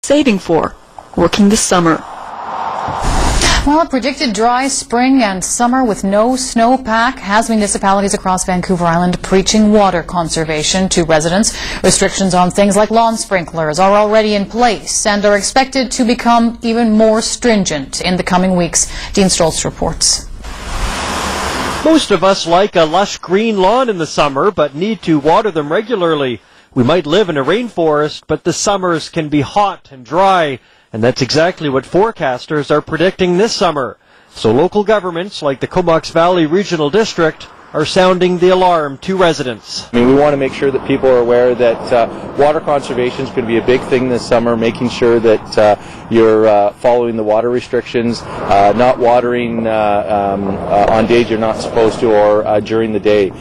saving for working this summer. Well, a predicted dry spring and summer with no snowpack has municipalities across Vancouver Island preaching water conservation to residents. Restrictions on things like lawn sprinklers are already in place and are expected to become even more stringent in the coming weeks. Dean Stoltz reports. Most of us like a lush green lawn in the summer, but need to water them regularly. We might live in a rainforest, but the summers can be hot and dry. And that's exactly what forecasters are predicting this summer. So local governments like the Comox Valley Regional District are sounding the alarm to residents. I mean, we want to make sure that people are aware that water conservation is going to be a big thing this summer, making sure that you're following the water restrictions, not watering on days you're not supposed to or during the day.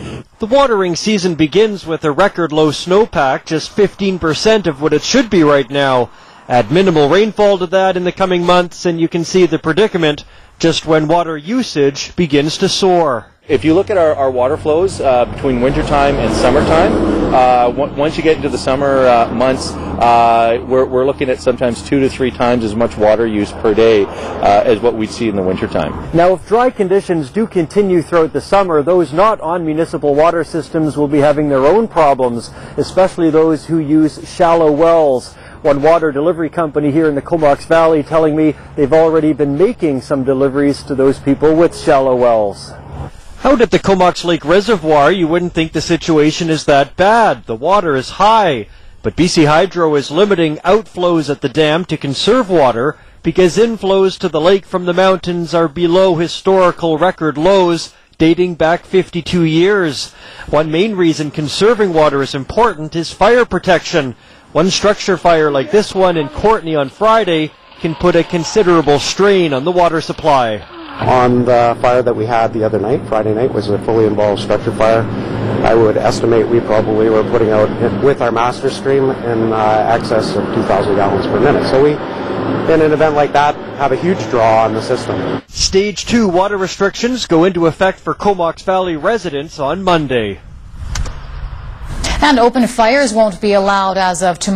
The watering season begins with a record low snowpack, just 15% of what it should be right now. Add minimal rainfall to that in the coming months and you can see the predicament just when water usage begins to soar. If you look at our water flows between wintertime and summertime, once you get into the summer months, we're looking at sometimes 2 to 3 times as much water use per day as what we'd see in the wintertime. Now, if dry conditions do continue throughout the summer, those not on municipal water systems will be having their own problems, especially those who use shallow wells. One water delivery company here in the Comox Valley telling me they've already been making some deliveries to those people with shallow wells. Out at the Comox Lake Reservoir, you wouldn't think the situation is that bad. The water is high, but BC Hydro is limiting outflows at the dam to conserve water because inflows to the lake from the mountains are below historical record lows dating back 52 years. One main reason conserving water is important is fire protection. One structure fire like this one in Courtenay on Friday can put a considerable strain on the water supply. On the fire that we had the other night, Friday night, was a fully involved structure fire. I would estimate we probably were putting out, with our master stream, in excess of 2,000 gallons per minute. So we, in an event like that, have a huge draw on the system. Stage 2 water restrictions go into effect for Comox Valley residents on Monday. And open fires won't be allowed as of tomorrow.